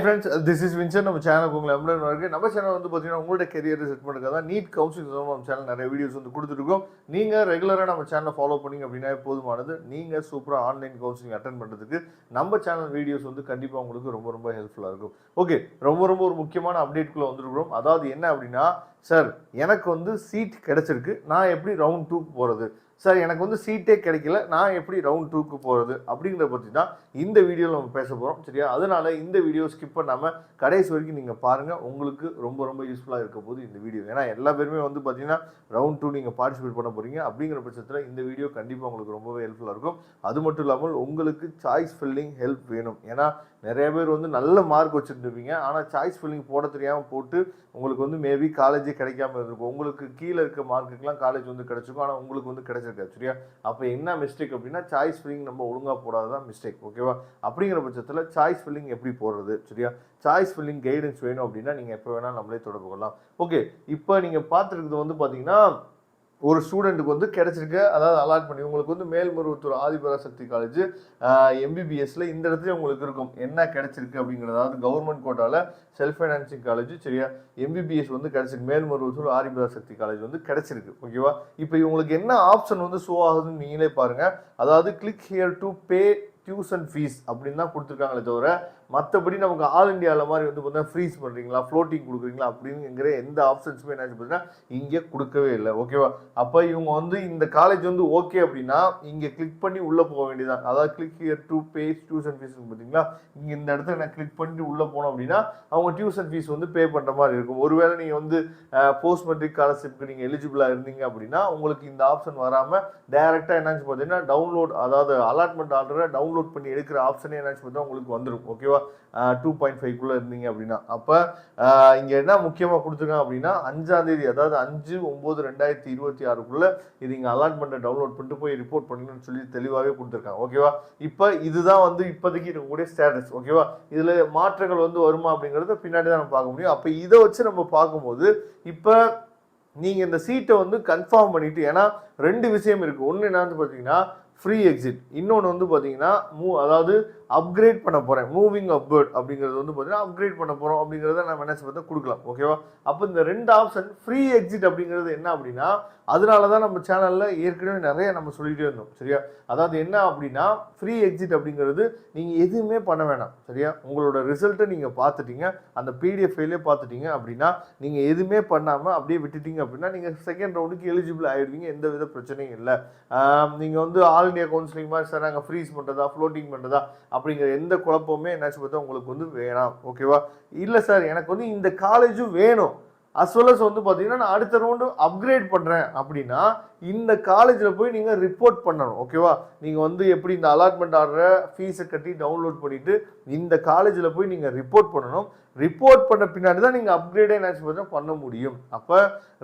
Friends, this is Vincent. நம்ம சேனலுக்கு உங்களை எம்ப்ளாய் இருக்கு. நம்ம சேனல் வந்து பார்த்தீங்கன்னா உங்களோட கெரியர் செட் பண்ணுறதுக்காக தான் நீட் கவுன்சிலிங் நம்ம சேனல் நிறைய வீடியோஸ் வந்து கொடுத்துருக்கோம். நீங்கள் ரெகுலராக நம்ம சேனலை ஃபாலோ பண்ணிங்க அப்படின்னா போதுமானது. நீங்கள் சூப்பராக ஆன்லைன் கவுன்சிலிங் அட்டன் பண்ணுறதுக்கு நம்ம சேனல் வீடியோஸ் வந்து கண்டிப்பாக உங்களுக்கு ரொம்ப ரொம்ப ஹெல்ப்ஃபுல்லாக இருக்கும். ஓகே, ரொம்ப ஒரு முக்கியமான அப்டேட்குள்ளே வந்துருக்கிறோம். அதாவது என்ன அப்படின்னா, சார் எனக்கு வந்து சீட் கிடைச்சிருக்கு, நான் எப்படி ரவுண்ட் 2க்கு போகிறது, சார் எனக்கு வந்து சீட்டே கிடைக்கல, நான் எப்படி ரவுண்ட் 2க்கு போகிறது அப்படிங்கிறத பற்றி தான் இந்த வீடியோவில் நம்ம பேச போகிறோம். சரியா? அதனால் இந்த வீடியோ ஸ்கிப் பண்ணாமல் கடைசி வரைக்கும் நீங்கள் பாருங்கள். உங்களுக்கு ரொம்ப யூஸ்ஃபுல்லாக இருக்க போது இந்த வீடியோ. ஏன்னா எல்லா பேருமே வந்து பார்த்தீங்கன்னா ரவுண்ட் 2 நீங்கள் பார்ட்டிசிபேட் பண்ண போகிறீங்க. அப்படிங்கிற பட்சத்தில் இந்த வீடியோ கண்டிப்பாக உங்களுக்கு ரொம்பவே ஹெல்ப்ஃபுல்லாக இருக்கும். அது மட்டும் இல்லாமல் உங்களுக்கு சாய்ஸ் ஃபில்லிங் ஹெல்ப் வேணும். ஏன்னா நிறைய பேர் வந்து நல்ல மார்க் வச்சுருந்துருப்பீங்க, ஆனால் சாய்ஸ் ஃபில்லிங் போட தெரியாமல் போட்டு உங்களுக்கு வந்து மேபி காலேஜே கிடைக்காம இருந்திருக்கும். உங்களுக்கு கீழே இருக்க மார்க்குக்கெலாம் காலேஜ் வந்து கிடைச்சிருக்கும், ஆனால் உங்களுக்கு வந்து கிடைச்சிருக்காது. சரியா? அப்போ என்ன மிஸ்டேக் அப்படின்னா, சாய்ஸ் ஃபில்லிங் நம்ம ஒழுங்காக போடாதான் மிஸ்டேக். ஓகேவா? அப்படிங்கிற பட்சத்தில் சாய்ஸ் ஃபில்லிங் எப்படி போடுறது, சரியா? சாய்ஸ் ஃபில்லிங் கைடன்ஸ் வேணும் அப்படின்னா நீங்கள் எப்போ வேணால் நம்மளே தொடர்பு கொள்ளலாம். ஓகே, இப்போ நீங்கள் பார்த்துருக்கிறது வந்து பார்த்தீங்கன்னா ஒரு ஸ்டூடெண்ட்டுக்கு வந்து கிடைச்சிருக்க, அதாவது அலாட் பண்ணி உங்களுக்கு வந்து மேல்மருவத்தூர் ஆதிபராசக்தி காலேஜ் எம்பிபிஎஸ்ல இந்த இடத்துல உங்களுக்கு இருக்கும் என்ன கிடைச்சிருக்கு அப்படிங்கிறது. அதாவது கவர்மெண்ட் கோட்டாவில் செல்ஃப் ஃபைனான்சிங் காலேஜ், சரியா? எம்பிபிஎஸ் வந்து கிடைச்சிருக்கு, மேல்மருவத்தூர் ஆதிபராசக்தி காலேஜ் வந்து கிடைச்சிருக்கு. ஓகேவா? இப்போ இவங்களுக்கு என்ன ஆப்ஷன் வந்து ஷோ ஆகுதுன்னு நீங்களே பாருங்க. அதாவது click here to pay tuition fees அப்படின்னு தான் கொடுத்துருக்காங்களே தவிர, மற்றபடி நமக்கு ஆல் இண்டியாவில் மாதிரி வந்து பார்த்தீங்கன்னா ஃப்ரீஸ் பண்ணுறீங்களா, ஃப்ளோட்டிங் கொடுக்குறீங்களா அப்படிங்கிற எந்த ஆப்ஷன்ஸுமே என்ன பார்த்தீங்கன்னா இங்கே கொடுக்கவே இல்லை. ஓகேவா? அப்போ இவங்க வந்து இந்த காலேஜ் வந்து ஓகே அப்படின்னா இங்கே கிளிக் பண்ணி உள்ளே போக வேண்டியதான். அதாவது click here to pay tuition fees பார்த்தீங்களா, இங்கே இந்த இடத்துல நான் கிளிக் பண்ணி உள்ளே போனோம் அப்படின்னா அவங்க டியூஷன் ஃபீஸ் வந்து பே பண்ணுற மாதிரி இருக்கும். ஒருவேளை நீங்கள் வந்து போஸ்ட் மெட்ரிக் ஸ்காலர்ஷிப்க்கு நீங்கள் எலிஜிபிளாக இருந்தீங்க அப்படின்னா உங்களுக்கு இந்த ஆப்ஷன் வராமல் டைரெக்டாக என்னன்னு பார்த்தீங்கன்னா டவுன்லோட், அதாவது அலாட்மெண்ட் ஆர்டரை டவுன்லோட் பண்ணி எடுக்கிற ஆப்ஷனே என்னன்னு பார்த்தா உங்களுக்கு வந்துடும். ஓகேவா? 2.5 இருந்தீங்க அப்படின்னா. அப்போ இங்கே என்ன முக்கியமாக கொடுத்துருக்காங்க அப்படின்னா 5ஆம் தேதி, அதாவது 5/9/2026 இது இங்கே அலாட்மெண்ட்டை டவுன்லோட் பண்ணிட்டு போய் ரிப்போர்ட் பண்ணணும்னு சொல்லி தெளிவாகவே கொடுத்துருக்காங்க. ஓகேவா? இப்போ இதுதான் வந்து இப்போதைக்கு இருக்கக்கூடிய ஸ்டேட்டஸ். ஓகேவா? இதில் மாற்றங்கள் வந்து வருமா அப்படிங்கிறத பின்னாடி தான் நம்ம பார்க்க முடியும். அப்போ இதை வச்சு நம்ம பார்க்கும்போது இப்போ நீங்கள் இந்த சீட்டை வந்து கன்ஃபார்ம் பண்ணிட்டு, ஏன்னா 2 விஷயம் இருக்குது. ஒன்று என்னன்னு பார்த்தீங்கன்னா ஃப்ரீ எக்ஸிட், இன்னொன்று வந்து பார்த்தீங்கன்னா அதாவது அப்கிரேட் பண்ண போகிறேன், மூவிங் அப்வர்ட் அப்படிங்கிறது வந்து பார்த்தீங்கன்னா அப்கிரேட் பண்ண போகிறோம் அப்படிங்கிறத நம்ம என்ன பார்த்தா கொடுக்கலாம். ஓகேவா? அப்போ இந்த 2 ஆப்ஷன் ஃப்ரீ எக்ஸிட் அப்படிங்கிறது என்ன அப்படின்னா, அதனால தான் நம்ம சேனலில் ஏற்கனவே நிறைய நம்ம சொல்லிகிட்டே இருந்தோம். சரியா? அதாவது என்ன அப்படின்னா ஃப்ரீ எக்ஸிட் அப்படிங்கிறது நீங்கள் எதுவுமே பண்ண வேணாம். சரியா? உங்களோட ரிசல்ட்டை நீங்கள் பார்த்துட்டீங்க, அந்த பிடிஎஃப் ஃபைலே பார்த்துட்டீங்க அப்படின்னா நீங்கள் எதுவுமே பண்ணாமல் அப்படியே விட்டுட்டீங்க அப்படின்னா நீங்கள் செகண்ட் ரவுண்டுக்கு எலிஜிபிள் ஆகிடுவீங்க. எந்த வித பிரச்சனையும் இல்லை. நீங்கள் வந்து ஆல் இண்டியா கவுன்சிலிங் மாதிரி சார் நாங்கள் ஃப்ரீஸ் பண்ணுறதா ஃப்ளோட்டிங் பண்ணுறதா அப்படிங்கிற எந்த குழப்பமே என்னாச்சு பார்த்தா உங்களுக்கு வந்து வேணாம். ஓகேவா? இல்லை சார் எனக்கு வந்து இந்த காலேஜும் வேணும், அஸ்வலஸ் வந்து பார்த்தீங்கன்னா நான் அடுத்த ரவுண்டு அப்கிரேட் பண்ணுறேன் அப்படின்னா இந்த காலேஜில் போய் நீங்கள் ரிப்போர்ட் பண்ணணும். ஓகேவா? நீங்கள் வந்து எப்படி இந்த அலாட்மெண்ட் ஆர்டரை ஃபீஸை கட்டி டவுன்லோட் பண்ணிவிட்டு இந்த காலேஜில் போய் நீங்கள் ரிப்போர்ட் பண்ணணும். ரிப்போர்ட் பண்ண பின்னாடி தான் நீங்கள் அப்கிரேடே என்ன பண்ண முடியும். அப்போ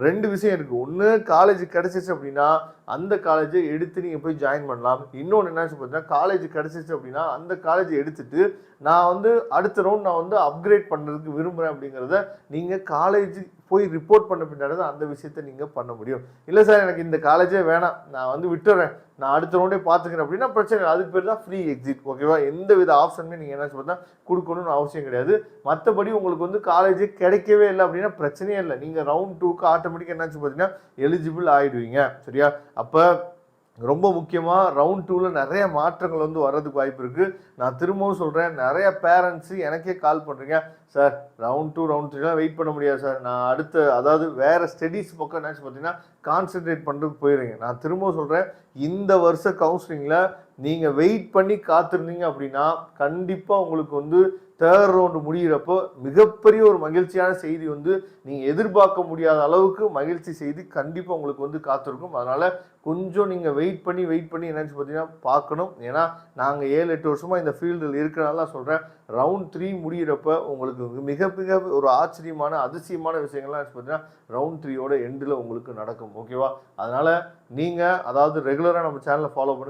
2 விஷயம் இருக்குது. ஒன்று, காலேஜ் கிடச்சிச்சு அப்படின்னா அந்த காலேஜை எடுத்து நீங்கள் போய் ஜாயின் பண்ணலாம். இன்னொன்று என்னாச்சு பார்த்தீங்கன்னா காலேஜ் கிடச்சிச்சு அப்படின்னா அந்த காலேஜை எடுத்துட்டு நான் வந்து அடுத்த ரவுண்ட் நான் வந்து அப்கிரேட் பண்ணுறதுக்கு விரும்புகிறேன் அப்படிங்கிறத நீங்கள் காலேஜ் போய் ரிப்போர்ட் பண்ண பின்னாடி தான் அந்த விஷயத்தை நீங்கள் பண்ண முடியும். இல்லை சார் எனக்கு இந்த காலேஜே வேணாம், நான் வந்து விட்டுறேன், நான் அடுத்த ரவுண்டே பார்த்துக்கிறேன் அப்படின்னா பிரச்சனை இல்லை. அதுக்கு பேர் தான் ஃப்ரீ எக்ஸிட். ஓகேவா? எந்த வித ஆப்ஷனுமே நீங்கள் என்ன பார்த்தா கொடுக்கணும்னு அவசியம் கிடையாது. மற்றபடி உங்களுக்கு வந்து காலேஜே கிடைக்கவே இல்லை அப்படின்னா பிரச்சனையே இல்லை. நீங்கள் ரவுண்ட் 2க்கு ஆட்டோமேட்டிக்காக என்னாச்சு பார்த்தீங்கன்னா எலிஜிபிள் ஆகிடுவீங்க. சரியா? அப்போ ரொம்ப முக்கியமாக ரவுண்ட் 2ல் நிறைய மாற்றங்கள் வந்து வர்றதுக்கு வாய்ப்பு இருக்குது. நான் திரும்பவும் சொல்கிறேன், நிறைய பேரண்ட்ஸு எனக்கே கால் பண்ணுறீங்க, சார் ரவுண்ட் 2 ரவுண்ட் 3 வெயிட் பண்ண முடியாது சார், நான் அடுத்த அதாவது வேறு ஸ்டடீஸ் பக்கம் என்னாச்சு பார்த்தீங்கன்னா கான்சென்ட்ரேட் பண்ணுறதுக்கு போயிடுறீங்க. நான் திரும்பவும் சொல்கிறேன், இந்த வருஷ கவுன்சிலிங்கில் நீங்கள் வெயிட் பண்ணி காத்திருந்தீங்க அப்படின்னா கண்டிப்பாக உங்களுக்கு வந்து 3rd ரவுண்டு முடிகிறப்போ மிகப்பெரிய ஒரு மகிழ்ச்சியான செய்தி வந்து நீங்கள் எதிர்பார்க்க முடியாத அளவுக்கு மகிழ்ச்சி செய்தி கண்டிப்பாக உங்களுக்கு வந்து காத்திருக்கும். அதனால் கொஞ்சம் நீங்கள் வெயிட் பண்ணி என்னச்சு பார்த்தீங்கன்னா பார்க்கணும். ஏன்னா நாங்கள் 7-8 வருஷமாக இந்த ஃபீல்டில் இருக்கிறனால சொல்கிறேன், ரவுண்ட் 3 முடிகிறப்ப உங்களுக்கு மிக ஒரு ஆச்சரியமான அதிசயமான விஷயங்கள்லாம் பார்த்தீங்கன்னா ரவுண்ட் 3யோட எண்டில் உங்களுக்கு நடக்கும். ஓகேவா? அதனால் நீங்கள் அதாவது ரெகுலராக நம்ம சேனலை ஃபாலோ பண்ணுங்கள்.